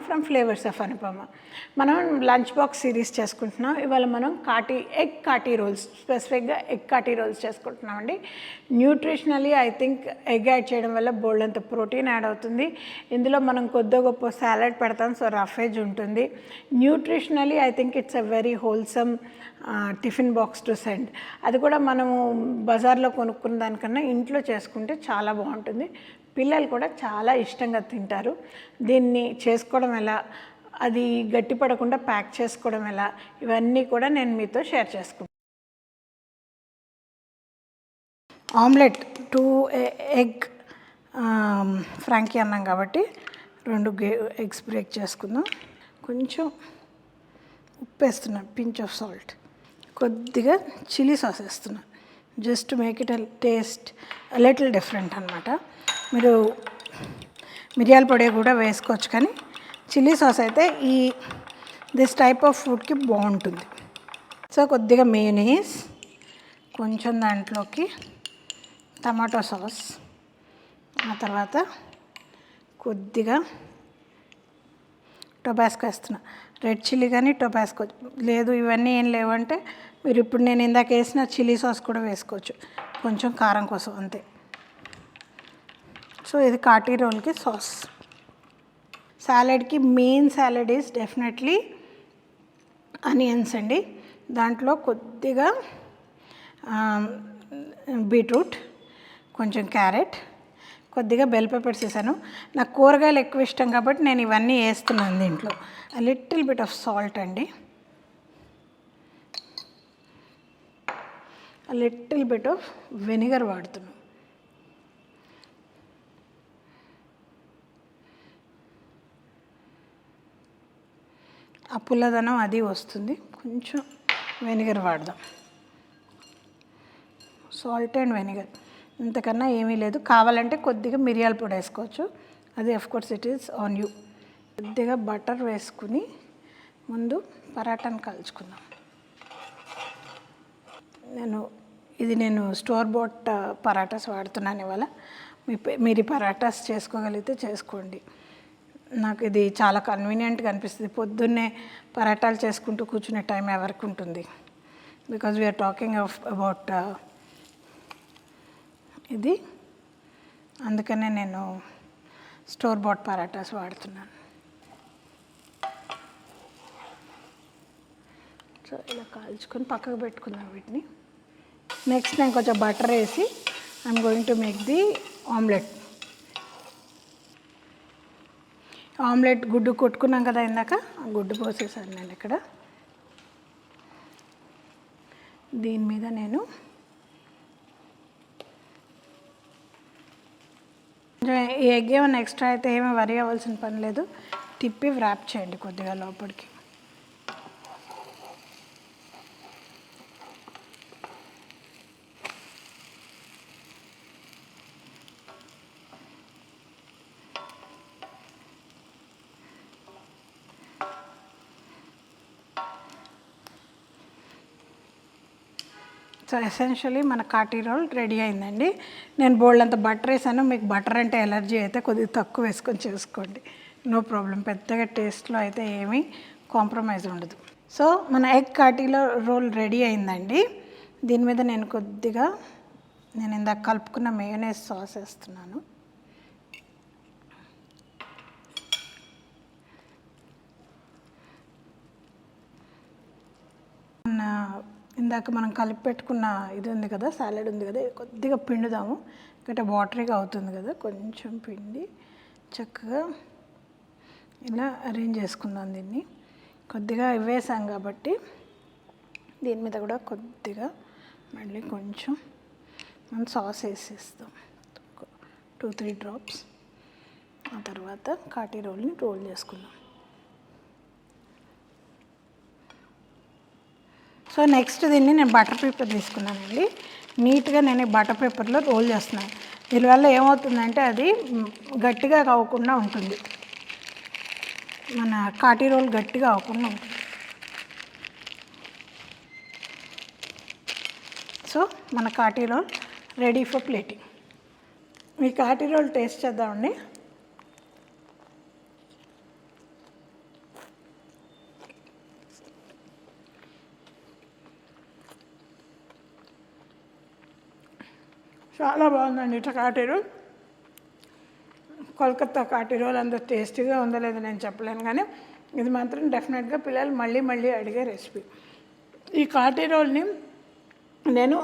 From flavours of Anupama. మనం lunch box series చేసుకుంటున్నాం. ఇవాళ మనం ఎగ్ కాటీ రోల్స్, స్పెసిఫిక్గా ఎగ్ కాటీ రోల్స్ చేసుకుంటున్నామండి. Nutritionally I think egg add చేయడం వల్ల బోల్డంత ప్రోటీన్ యాడ్ అవుతుంది. ఇందులో మనం కొద్ది గొప్ప సాలడ్ పెడతాం, సో రఫేజ్ ఉంటుంది. Nutritionally I think it's a very wholesome tiffin box to send. అది కూడా మనము బజార్లో కొనుక్కున్న దానికన్నా ఇంట్లో చేసుకుంటే చాలా బాగుంటుంది. పిల్లలు కూడా చాలా ఇష్టంగా తింటారు. దీన్ని చేసుకోవడం ఎలా, అది గట్టిపడకుండా ప్యాక్ చేసుకోవడం ఎలా, ఇవన్నీ కూడా నేను మీతో షేర్ చేసుకుంటాను. ఆమ్లెట్ 2 ఎగ్ ఫ్రాంకీ అన్నాం కాబట్టి 2 ఎగ్స్ బ్రేక్ చేసుకుందాం. కొంచెం ఉప్పు వేస్తున్నాను, పించ్ ఆఫ్ సాల్ట్, కొద్దిగా చిల్లీ సాస్ వేస్తున్నాను, just make it taste little different అనమాట. మీరు మిరియాల పొడి కూడా వేసుకోవచ్చు, కానీ చిల్లీ సాస్ అయితే దిస్ టైప్ ఆఫ్ ఫుడ్కి బాగుంటుంది. సో కొద్దిగా మేయోనీస్, కొంచెం దాంట్లోకి టమాటో సాస్, ఆ తర్వాత కొద్దిగా టొబాస్కో వేస్తున్నా. రెడ్ చిల్లీ కానీ టొబాస్కో లేదు, ఇవన్నీ ఏం లేవంటే మీరు ఇప్పుడు నేను ఇందాక వేసిన చిల్లీ సాస్ కూడా వేసుకోవచ్చు, కొంచెం కారం కోసం అంతే. సో ఇది కాటీ రోల్కి సాస్. సాలెడ్కి main salad is definitely onions అండి. దాంట్లో కొద్దిగా బీట్రూట్, కొంచెం క్యారెట్, కొద్దిగా బెల్ పెప్పర్స్ వేసాను. నాకు కూరగాయలు ఎక్కువ ఇష్టం కాబట్టి నేను ఇవన్నీ వేస్తున్నాను దీంట్లో. లిటిల్ బిట్ ఆఫ్ సాల్ట్ అండి, లిటిల్ బిట్ ఆఫ్ వెనిగర్ వాడుతున్నాను. ఆ పుల్లదనం అది వస్తుంది, కొంచెం వెనిగర్ వాడదాం. సాల్ట్ అండ్ వెనిగర్, ఇంతకన్నా ఏమీ లేదు. కావాలంటే కొద్దిగా మిరియాల పొడి వేసుకోవచ్చు, అది of course it is on you. కొద్దిగా బటర్ వేసుకుని ముందు పరాటాను కాల్చుకుందాం. నేను స్టోర్ బోట్ పరాటాస్ వాడుతున్నాను ఇవాళ. మీరు ఈ పరాటాస్ చేసుకోగలిగితే చేసుకోండి. నాకు ఇది చాలా కన్వీనియంట్గా అనిపిస్తుంది. పొద్దున్నే పరాటాలు చేసుకుంటూ కూర్చునే టైం ఎవరికి ఉంటుంది, బికాజ్ వీఆర్ టాకింగ్ అబౌట్ ఇది. అందుకనే నేను స్టోర్ బాట్ పరాటాస్ వాడుతున్నాను. సో ఇలా కాల్చుకొని పక్కకు పెట్టుకుందాం వీటిని. నెక్స్ట్ నేను కొంచెం బటర్ వేసి I'm going to make the omelette. Omelette గుడ్డు కొట్టుకున్నాం కదా ఇందాక, ఆ గుడ్డు పోసేసాను నేను ఇక్కడ. దీని మీద నేను ఈ ఎగ్ ఏమైనా ఎక్స్ట్రా అయితే ఏమీ వరి అవ్వాల్సిన పని లేదు. తిప్పి వ్రాప్ చేయండి కొద్దిగా లోపలికి. సో ఎసెన్షియలీ మన కాటీ రోల్ రెడీ అయిందండి. నేను బోల్డ్ అంత బటర్ వేసాను. మీకు బటర్ అంటే ఎలర్జీ అయితే కొద్దిగా తక్కువ వేసుకొని చేసుకోండి, నో ప్రాబ్లం. పెద్దగా టేస్ట్లో అయితే ఏమీ కాంప్రమైజ్ ఉండదు. సో మన ఎగ్ కాటీలో రోల్ రెడీ అయిందండి. దీని మీద నేను కొద్దిగా ఇందాక కలుపుకున్న మేయోనైస్ సాస్ వేస్తున్నాను. ఇందాక మనం కలిపి పెట్టుకున్న ఇది ఉంది కదా, సాలెడ్ ఉంది కదా, కొద్దిగా పిండుదాము. ఎందుకంటే వాటరీగా అవుతుంది కదా, కొంచెం పిండి చక్కగా ఇలా అరేంజ్ చేసుకుందాం దీన్ని. కొద్దిగా వేసాం కాబట్టి దీని మీద కూడా కొద్దిగా మళ్ళీ కొంచెం మనం సాస్ వేసేస్తాం, 2-3 డ్రాప్స్. ఆ తర్వాత కాటీ రోల్ని రోల్ చేసుకుందాం. సో నెక్స్ట్ దీన్ని నేను బటర్ పేపర్ తీసుకున్నానండి. నీట్గా నేను బటర్ పేపర్లో రోల్ చేస్తున్నాను. దీనివల్ల ఏమవుతుందంటే అది గట్టిగా కావకుండా ఉంటుంది, మన కాటీ రోల్ గట్టిగా అవ్వకుండా ఉంటుంది. సో మన kathi roll ready for plating. మీ కాటీ రోల్ టేస్ట్ చేద్దామండి. చాలా బాగుందండి ఇట్లా కాటి రోల్. కోల్కతా కాటి రోల్ అంత టేస్టీగా ఉందో లేదో నేను చెప్పలేను, కానీ ఇది మాత్రం డెఫినెట్గా పిల్లలు మళ్ళీ మళ్ళీ అడిగే రెసిపీ. ఈ కాటి రోల్ని నేను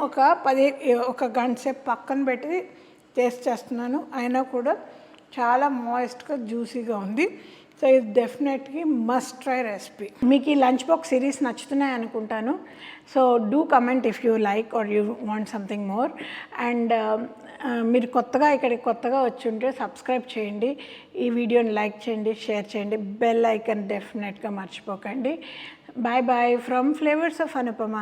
ఒక గంట సేపు పక్కన పెట్టి టేస్ట్ చేస్తున్నాను, అయినా కూడా చాలా మాయిస్ట్గా జ్యూసీగా ఉంది. సో ఇది డెఫినెట్లీ మస్ట్ ట్రై రెసిపీ. మీకు ఈ లంచ్ బాక్స్ సిరీస్ నచ్చుతున్నాయి అనుకుంటాను. So do comment if you like or you want something more. And మీరు ఇక్కడికి కొత్తగా వచ్చి ఉంటే సబ్స్క్రైబ్ చేయండి, ఈ వీడియోని లైక్ చేయండి, షేర్ చేయండి, బెల్ ఐకన్ డెఫినెట్గా మర్చిపోకండి. Bye bye from flavours of Anupama.